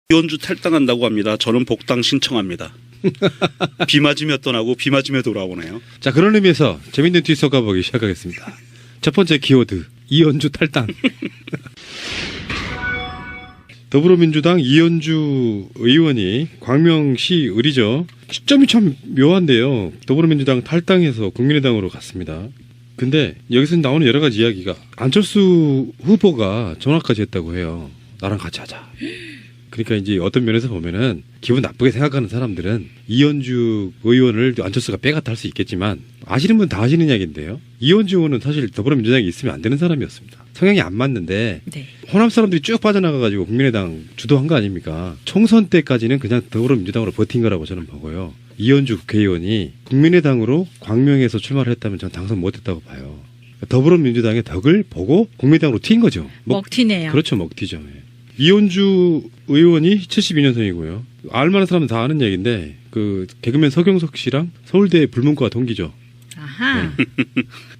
이현주 탈당한다고 합니다. 저는 복당 신청합니다. 비 맞으며 떠나고 비 맞으며 돌아오네요. 자, 그런 의미에서 재밌는 뒷속 가보기 시작하겠습니다. 첫 번째 키워드, 이현주 탈당. 더불어민주당 이현주 의원이 광명시 을이죠. 시점이 참 묘한데요. 더불어민주당 탈당해서 국민의당으로 갔습니다. 근데 여기서 나오는 여러 가지 이야기가 안철수 후보가 전화까지 했다고 해요. 나랑 같이 하자. 그러니까 이제 어떤 면에서 보면은 기분 나쁘게 생각하는 사람들은 이현주 의원을 안철수가 빼갔다 할 수 있겠지만 아시는 분 다 아시는 이야기인데요. 이현주 의원은 사실 더불어민주당에 있으면 안 되는 사람이었습니다. 성향이 안 맞는데 네. 호남 사람들이 쭉 빠져나가가지고 국민의당 주도한 거 아닙니까? 총선 때까지는 그냥 더불어민주당으로 버틴 거라고 저는 보고요. 이현주 국회의원이 국민의당으로 광명에서 출마를 했다면 전 당선 못했다고 봐요. 더불어민주당의 덕을 보고 국민의당으로 튄 거죠. 먹튀네요. 그렇죠. 먹튀죠. 예. 이현주 의원이 72년생이고요. 알만한 사람은 다 아는 얘기인데 그 개그맨 서경석 씨랑 서울대 불문과 동기죠. 아하. 네.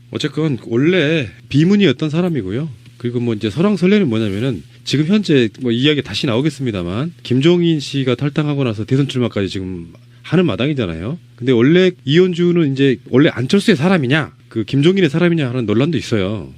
어쨌건 원래 비문이었던 사람이고요. 그리고 뭐 이제 설왕설래는 뭐냐면은 지금 현재 뭐 이야기 다시 나오겠습니다만 김종인 씨가 탈당하고 나서 대선 출마까지 지금 하는 마당이잖아요. 근데 원래 이현주는 이제 원래 안철수의 사람이냐 그 김종인의 사람이냐 하는 논란도 있어요.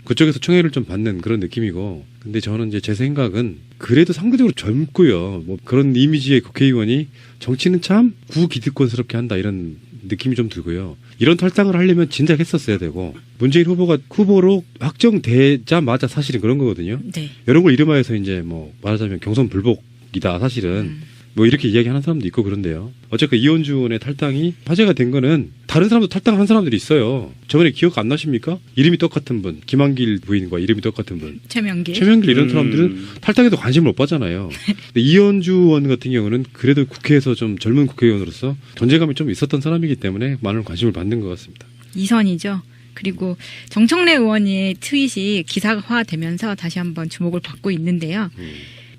그쪽에서 총애를 좀 받는 그런 느낌이고, 근데 저는 이제 제 생각은 그래도 상대적으로 젊고요. 뭐 그런 이미지의 국회의원이 정치는 참 구기득권스럽게 한다 이런 느낌이 좀 들고요. 이런 탈당을 하려면 진작 했었어야 되고 문재인 후보가 후보로 확정되자마자 사실은 그런 거거든요. 네. 이런 걸 이름하여서 이제 뭐 말하자면 경선 불복이다 사실은. 뭐 이렇게 이야기하는 사람도 있고 그런데요. 어쨌든 이현주 의원의 탈당이 화제가 된 거는 다른 사람도 탈당한 사람들이 있어요. 저번에 기억 안 나십니까? 이름이 똑같은 분, 김한길 부인과 이름이 똑같은 분. 최명길 이런 사람들은 탈당에도 관심을 못 받잖아요. 근데 이현주 의원 같은 경우는 그래도 국회에서 좀 젊은 국회의원으로서 존재감이 좀 있었던 사람이기 때문에 많은 관심을 받는 것 같습니다. 이선이죠. 그리고 정청래 의원의 트윗이 기사화되면서 다시 한번 주목을 받고 있는데요.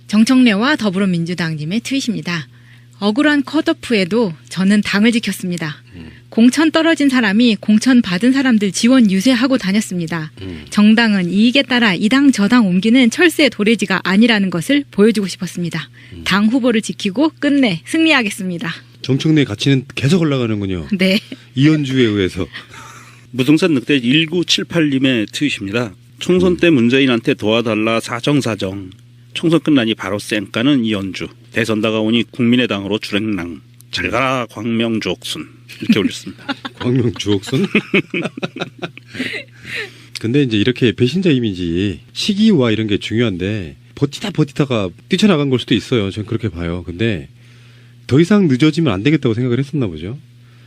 정청래와 더불어민주당님의 트윗입니다. 억울한 컷오프에도 저는 당을 지켰습니다. 공천 떨어진 사람이 공천 받은 사람들 지원 유세하고 다녔습니다. 정당은 이익에 따라 이 당 저 당 옮기는 철새 도래지가 아니라는 것을 보여주고 싶었습니다. 당 후보를 지키고 끝내 승리하겠습니다. 정청래의 가치는 계속 올라가는군요. 네. 이현주에 의해서. 무등산 늑대 1978님의 트윗입니다. 총선 때 문재인한테 도와달라 사정사정. 총선 끝나니 바로 쌩까는 이현주. 대선 다가오니 국민의당으로 주랭랑. 잘 가라 광명 주옥순. 이렇게 올렸습니다. 광명 주옥순? 근데 이제 이렇게 배신자 이미지 시기와 이런 게 중요한데 버티다가 뛰쳐나간 걸 수도 있어요. 저는 그렇게 봐요. 근데 더 이상 늦어지면 안 되겠다고 생각을 했었나 보죠.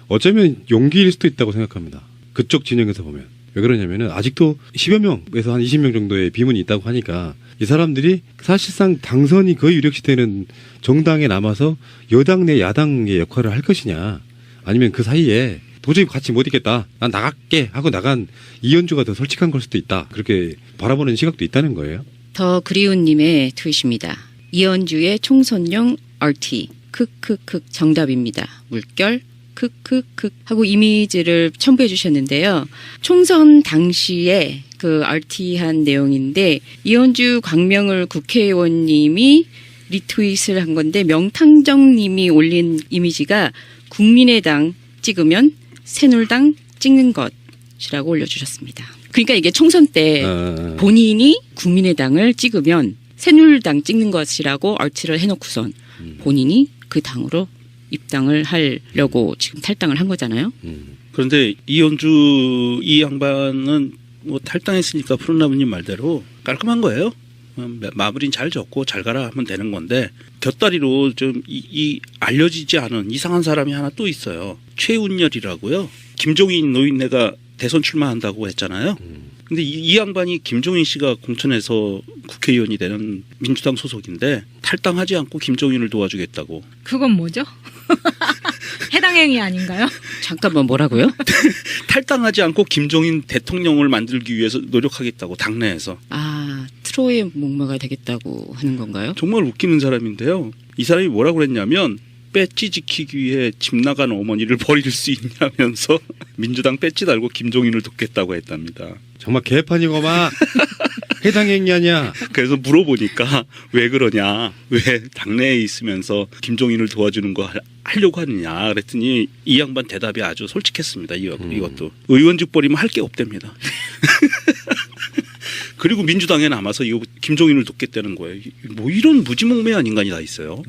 어쩌면 용기일 수도 있다고 생각합니다. 그쪽 진영에서 보면. 왜 그러냐면은 아직도 10여 명에서 한 20명 정도의 비문이 있다고 하니까 이 사람들이 사실상 당선이 거의 유력시되는 정당에 남아서 여당 내 야당의 역할을 할 것이냐, 아니면 그 사이에 도저히 같이 못 있겠다, 난 나갈게 하고 나간 이현주가 더 솔직한 걸 수도 있다, 그렇게 바라보는 시각도 있다는 거예요. 더 그리운님의 트윗입니다. 이현주의 총선용 RT 크크크 정답입니다. 물결 크크크 하고 이미지를 첨부해 주셨는데요. 총선 당시에 그 RT한 내용인데 이현주 광명을 국회의원님이 리트윗을 한 건데 명탕정님이 올린 이미지가 국민의당 찍으면 새누리당 찍는 것이라고 올려주셨습니다. 그러니까 이게 총선 때 본인이 국민의당을 찍으면 새누리당 찍는 것이라고 RT를 해놓고선 본인이 그 당으로 입당을 하려고 지금 탈당을 한 거잖아요. 그런데 이현주 이 양반은 뭐 탈당했으니까 푸른나무님 말대로 깔끔한 거예요. 마무리는 잘 졌고 잘 가라 하면 되는 건데, 곁다리로 좀 이 알려지지 않은 이상한 사람이 하나 또 있어요. 최운열이라고요. 김종인 노인네가 대선 출마한다고 했잖아요. 근데 이 양반이 김종인 씨가 공천해서 국회의원이 되는 민주당 소속인데 탈당하지 않고 김종인을 도와주겠다고. 그건 뭐죠? 해당 행위 아닌가요? 잠깐만, 뭐라고요? 탈당하지 않고 김종인 대통령을 만들기 위해서 노력하겠다고 당내에서. 아, 트로이의 목마가 되겠다고 하는 건가요? 정말 웃기는 사람인데요. 이 사람이 뭐라고 그랬냐면 배지 지키기 위해 집 나간 어머니를 버릴 수 있냐면서 민주당 배지 달고 김종인을 돕겠다고 했답니다. 정말 개판이고만 해당 행위 아니야. 그래서 물어보니까 왜 그러냐, 왜 당내에 있으면서 김종인을 도와주는 거 하려고 하느냐 그랬더니 이 양반 대답이 아주 솔직했습니다. 이것도 의원직 버리면 할 게 없답니다. 그리고 민주당에 남아서 이거 김종인을 돕겠다는 거예요. 뭐 이런 무지몽매한 인간이 다 있어요.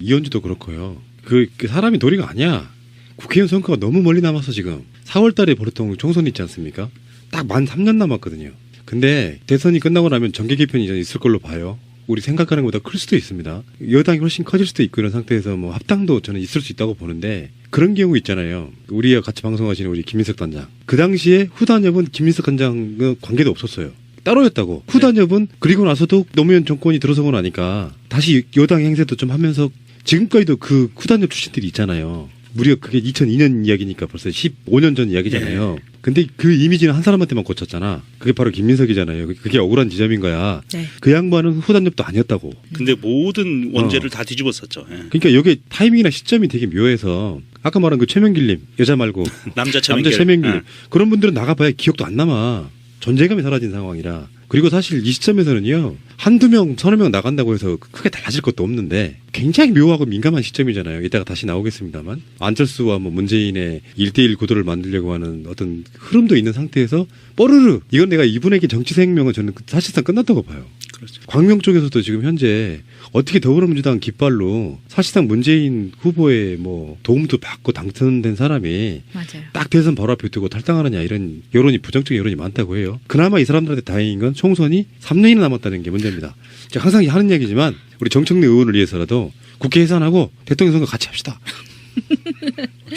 이현주도 그렇고요. 그 사람이 도리가 아니야. 국회의원 선거가 너무 멀리 남아서 지금 4월 달에 보통 총선이 있지 않습니까? 딱 만 3년 남았거든요. 근데 대선이 끝나고 나면 정계 개편이 있을 걸로 봐요. 우리 생각하는 것보다 클 수도 있습니다. 여당이 훨씬 커질 수도 있고 이런 상태에서 뭐 합당도 저는 있을 수 있다고 보는데 그런 경우 있잖아요. 우리와 같이 방송하시는 우리 김민석 단장. 그 당시에 후단협은 김민석 단장과 관계도 없었어요. 따로였다고. 후단협은 그리고 나서도 노무현 정권이 들어서고 나니까 다시 여당 행세도 좀 하면서 지금까지도 그 후단협 출신들이 있잖아요. 무려 그게 2002년 이야기니까 벌써 15년 전 이야기잖아요. 네. 근데 그 이미지는 한 사람한테만 꽂혔잖아. 그게 바로 김민석이잖아요. 그게 억울한 지점인 거야. 네. 그 양반은 후단협도 아니었다고. 근데 모든 원죄를 다 뒤집었었죠. 예. 그러니까 이게 타이밍이나 시점이 되게 묘해서 아까 말한 그 최명길님 여자 말고 남자 최명길. 최명길 그런 분들은 나가봐야 기억도 안 남아. 존재감이 사라진 상황이라. 그리고 사실 이 시점에서는요. 한두 명, 서너 명 나간다고 해서 크게 달라질 것도 없는데 굉장히 묘하고 민감한 시점이잖아요. 이따가 다시 나오겠습니다만. 안철수와 뭐 문재인의 1대1 구도를 만들려고 하는 어떤 흐름도 있는 상태에서 뽀르르 이건 내가 이분에게 정치 생명은 저는 사실상 끝났다고 봐요. 그렇죠. 광명 쪽에서도 지금 현재 어떻게 더불어민주당 깃발로 사실상 문재인 후보의 뭐 도움도 받고 당선된 사람이 맞아요. 딱 대선 바로 앞에 두고 탈당하느냐 이런 여론이 부정적인 여론이 많다고 해요. 그나마 이 사람들한테 다행인 건 총선이 3년이나 남았다는 게 문제입니다. 제가 항상 하는 얘기지만 우리 정청래 의원을 위해서라도 국회 해산하고 대통령 선거 같이 합시다.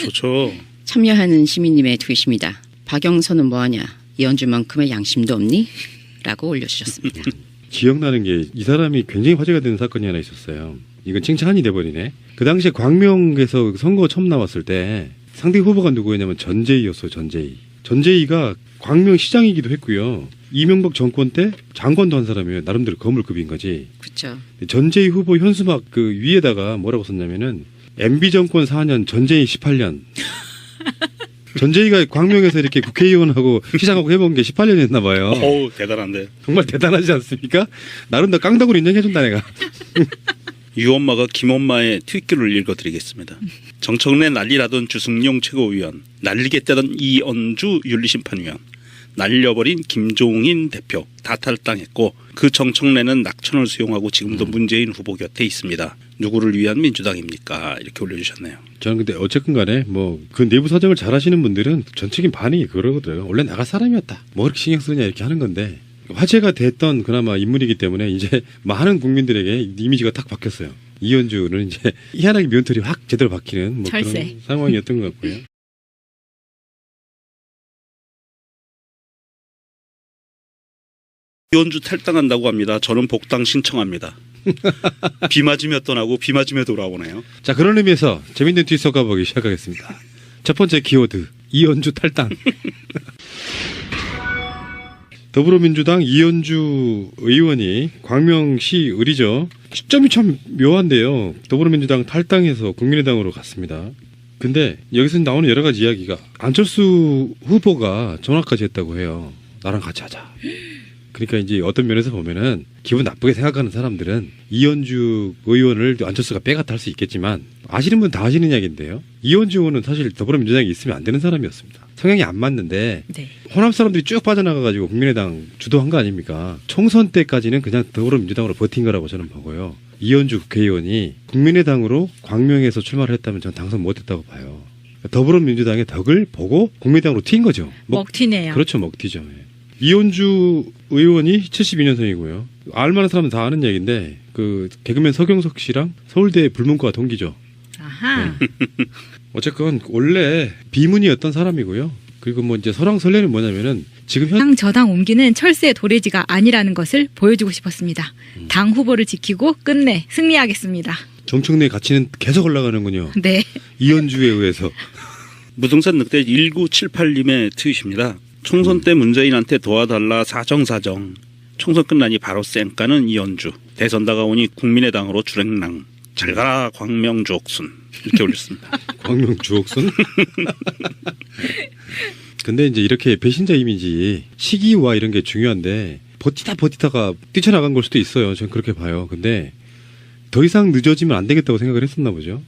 좋죠. 참여하는 시민님의 트윗입니다. 박영선은 뭐하냐? 이현주만큼의 양심도 없니? 라고 올려주셨습니다. 기억나는 게 이 사람이 굉장히 화제가 되는 사건이 하나 있었어요. 이건 칭찬이 돼버리네. 그 당시에 광명에서 선거 처음 나왔을 때 상대 후보가 누구였냐면 전재희였어요. 전재희가 광명 시장이기도 했고요. 이명박 정권 때 장관도 한 사람이에요. 나름대로 거물급인 거지. 그렇죠. 전재희 후보 현수막 그 위에다가 뭐라고 썼냐면은 MB 정권 4년, 전재희 18년. 전재희가 광명에서 이렇게 국회의원하고 시장하고 해본 게 18년이 했나 봐요. 어우, 대단한데. 정말 대단하지 않습니까? 나름 다 깡다구로 인정해준다 내가. 유엄마가 김엄마의 트윗글을 읽어드리겠습니다. 정청래 난리라던 주승용 최고위원, 날리겠다던 이언주 윤리심판위원, 날려버린 김종인 대표 다 탈당했고 그 정청래는 낙천을 수용하고 지금도 문재인 후보 곁에 있습니다. 누구를 위한 민주당입니까? 이렇게 올려주셨네요. 저는 근데 어쨌든 간에 뭐 그 내부 사정을 잘 하시는 분들은 전적인 반응이 그러거든요. 원래 나갈 사람이었다. 뭐 그렇게 신경 쓰느냐 이렇게 하는 건데 화제가 됐던 그나마 인물이기 때문에 이제 많은 국민들에게 이미지가 탁 바뀌었어요. 이현주는 이제 희한하게 면털이 확 제대로 박히는 뭐 그런 철새. 상황이었던 것 같고요. 이현주 탈당한다고 합니다. 저는 복당 신청합니다. 비 맞으며 떠나고 비 맞으며 돌아오네요. 자, 그런 의미에서 재밌는 트윗 섞어보기 시작하겠습니다. 첫 번째 키워드 이현주 탈당. 더불어민주당 이현주 의원이 광명시 을이죠. 시점이 참 묘한데요. 더불어민주당 탈당해서 국민의당으로 갔습니다. 근데 여기서 나오는 여러 가지 이야기가 안철수 후보가 전화까지 했다고 해요. 나랑 같이 하자. 그러니까 이제 어떤 면에서 보면은 기분 나쁘게 생각하는 사람들은 이현주 의원을 안철수가 빼갔다 할 수 있겠지만 아시는 분 다 아시는 이야기인데요. 이현주 의원은 사실 더불어민주당에 있으면 안 되는 사람이었습니다. 성향이 안 맞는데 네. 호남 사람들이 쭉 빠져나가가지고 국민의당 주도한 거 아닙니까? 총선 때까지는 그냥 더불어민주당으로 버틴 거라고 저는 보고요. 이현주 국회의원이 국민의당으로 광명에서 출마를 했다면 저는 당선 못했다고 봐요. 더불어민주당의 덕을 보고 국민의당으로 튄 거죠. 먹튀네요. 그렇죠. 먹튀죠. 예. 이현주 의원이 72년생이고요. 알만한 사람은 다 아는 얘기인데 그 개그맨 서경석 씨랑 서울대 불문과 동기죠. 아하. 어쨌건 원래 비문이었던 사람이고요. 그리고 뭐 이제 설왕설래는 뭐냐면은 지금 당 저당 옮기는 철새의 도래지가 아니라는 것을 보여주고 싶었습니다. 당 후보를 지키고 끝내 승리하겠습니다. 정청래 가치는 계속 올라가는군요. 네. 이현주에 의해서. 무등산 늑대 1978님의 트윗입니다. 총선 때 문재인한테 도와달라 사정사정. 총선 끝나니 바로 쌩까는 이현주. 대선 다가오니 국민의당으로 주랭랑. 잘 가라 광명주옥순 이렇게 올렸습니다. 광명 주옥순? 근데 이제 이렇게 배신자 이미지 시기와 이런 게 중요한데 버티다가 뛰쳐나간 걸 수도 있어요. 저는 그렇게 봐요. 근데 더 이상 늦어지면 안 되겠다고 생각을 했었나 보죠.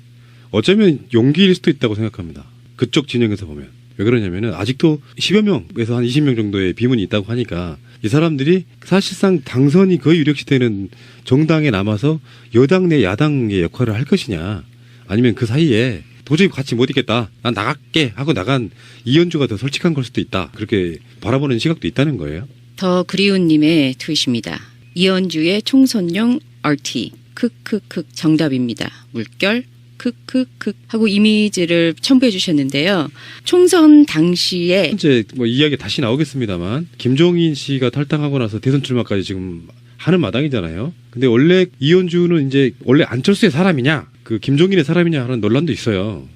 어쩌면 용기일 수도 있다고 생각합니다. 그쪽 진영에서 보면. 왜 그러냐면은 아직도 10여 명에서 한 20명 정도의 비문이 있다고 하니까 이 사람들이 사실상 당선이 거의 유력시되는 정당에 남아서 여당 내 야당의 역할을 할 것이냐, 아니면 그 사이에 도저히 같이 못 있겠다, 난 나갈게 하고 나간 이현주가 더 솔직한 걸 수도 있다, 그렇게 바라보는 시각도 있다는 거예요. 더 그리운님의 트윗입니다. 이현주의 총선용 RT 크크크 정답입니다. 물결 크크크 하고 이미지를 첨부해 주셨는데요. 총선 당시에 현재 뭐 이야기 다시 나오겠습니다만 김종인 씨가 탈당하고 나서 대선 출마까지 지금 하는 마당이잖아요. 근데 원래 이현주는 이제 원래 안철수의 사람이냐, 그 김종인의 사람이냐 하는 논란도 있어요.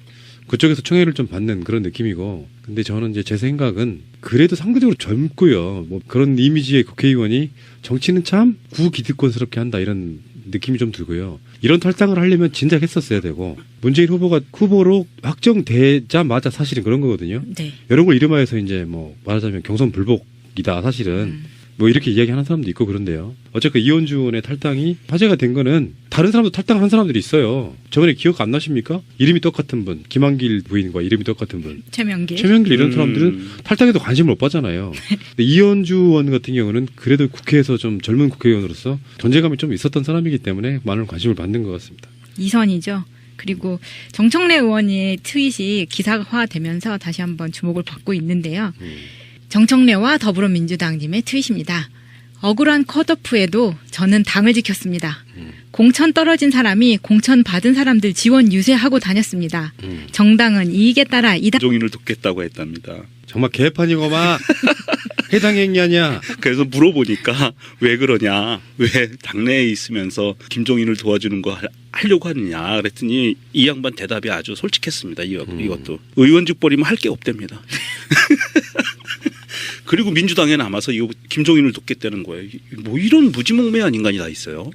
그쪽에서 총애를 좀 받는 그런 느낌이고, 근데 저는 이제 제 생각은 그래도 상대적으로 젊고요. 뭐 그런 이미지의 국회의원이 정치는 참 구기득권스럽게 한다, 이런 느낌이 좀 들고요. 이런 탈당을 하려면 진작 했었어야 되고, 문재인 후보가 후보로 확정되자마자 사실은 그런 거거든요. 네. 이런 걸 이름하여서 이제 뭐 말하자면 경선 불복이다 사실은. 뭐 이렇게 이야기하는 사람도 있고 그런데요. 어쨌든 이현주 의원의 탈당이 화제가 된 거는 다른 사람도 탈당한 사람들이 있어요. 저번에 기억 안 나십니까? 이름이 똑같은 분, 김한길 부인과 이름이 똑같은 분, 최명길. 이런 사람들은 탈당에도 관심을 못 받잖아요. 근데 이현주 의원 같은 경우는 그래도 국회에서 좀 젊은 국회의원으로서 존재감이 좀 있었던 사람이기 때문에 많은 관심을 받는 것 같습니다. 이선이죠. 그리고 정청래 의원의 트윗이 기사화되면서 다시 한번 주목을 받고 있는데요. 정청래와 더불어민주당님의 트윗입니다. 억울한 컷오프에도 저는 당을 지켰습니다. 공천 떨어진 사람이 공천 받은 사람들 지원 유세하고 다녔습니다. 정당은 이익에 따라 김종인을 돕겠다고 했답니다. 정말 개판이고만 해당 행위 아니야. 그래서 물어보니까 왜 그러냐, 왜 당내에 있으면서 김종인을 도와주는 거 하려고 하느냐 그랬더니 이 양반 대답이 아주 솔직했습니다. 이것도 의원직 버리면 할 게 없답니다. 그리고 민주당에 남아서 이거 김종인을 돕겠다는 거예요. 뭐 이런 무지몽매한 인간이 다 있어요.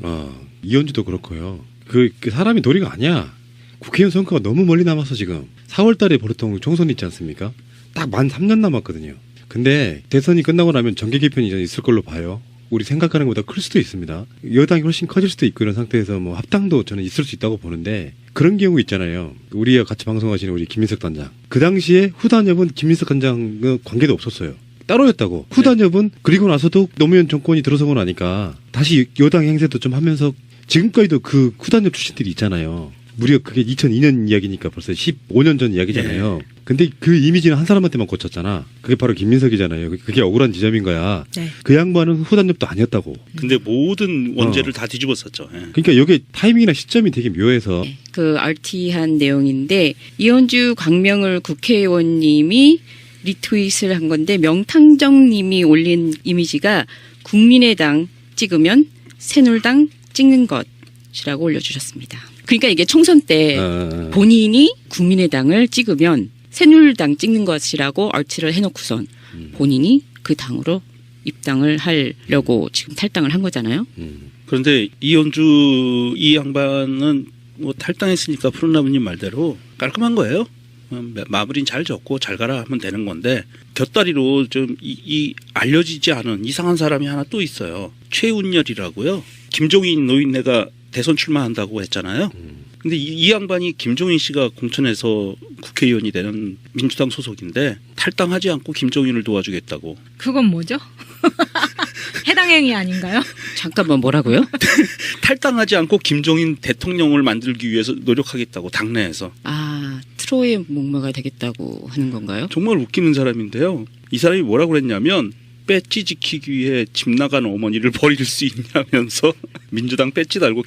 이현주도 그렇고요. 그 사람이 도리가 아니야. 국회의원 선거가 너무 멀리 남아서 지금 4월 달에 보통 총선이 있지 않습니까? 딱 만 3년 남았거든요. 근데 대선이 끝나고 나면 정계 개편이 있을 걸로 봐요. 우리 생각하는 것보다 클 수도 있습니다. 여당이 훨씬 커질 수도 있고, 이런 상태에서 뭐 합당도 저는 있을 수 있다고 보는데, 그런 경우 있잖아요. 우리와 같이 방송하시는 우리 김민석 단장. 그 당시에 후단협은 김민석 단장과 관계도 없었어요. 따로였다고. 후단협은 그리고 나서도 노무현 정권이 들어서고 나니까 다시 여당 행세도 좀 하면서 지금까지도 그 후단협 출신들이 있잖아요. 무려 그게 2002년 이야기니까 벌써 15년 전 이야기잖아요. 네. 근데 그 이미지는 한 사람한테만 꽂혔잖아. 그게 바로 김민석이잖아요. 그게 억울한 지점인 거야. 네. 그 양반은 후단협도 아니었다고. 근데 모든 원죄를 다 뒤집었었죠. 예. 그러니까 이게 타이밍이나 시점이 되게 묘해서. 그 RT한 내용인데, 이현주 광명을 국회의원님이 리트윗을 한 건데, 명탕정님이 올린 이미지가 국민의당 찍으면 새누리당 찍는 것이라고 올려주셨습니다. 그러니까 이게 총선 때 본인이 국민의당을 찍으면 새누리당 찍는 것이라고 RT를 해놓고선 본인이 그 당으로 입당을 하려고 지금 탈당을 한 거잖아요. 그런데 이현주 이 양반은 뭐 탈당했으니까 푸른나무님 말대로 깔끔한 거예요. 마무리는 잘 졌고 잘 가라 하면 되는 건데, 곁다리로 좀 이 알려지지 않은 이상한 사람이 하나 또 있어요. 최운열이라고요. 김종인 노인네가 대선 출마한다고 했잖아요. 근데 이 양반이 김종인 씨가 공천해서 국회의원이 되는 민주당 소속인데 탈당하지 않고 김종인을 도와주겠다고. 그건 뭐죠? 해당 행위 아닌가요? 잠깐만, 뭐라고요? 탈당하지 않고 김종인 대통령을 만들기 위해서 노력하겠다고 당내에서. 아, 트로이의 목마가 되겠다고 하는 건가요? 정말 웃기는 사람인데요. 이 사람이 뭐라고 그랬냐면, 배지 지키기 위해 집 나간 어머니를 버릴 수 있냐면서 민주당 배지 달고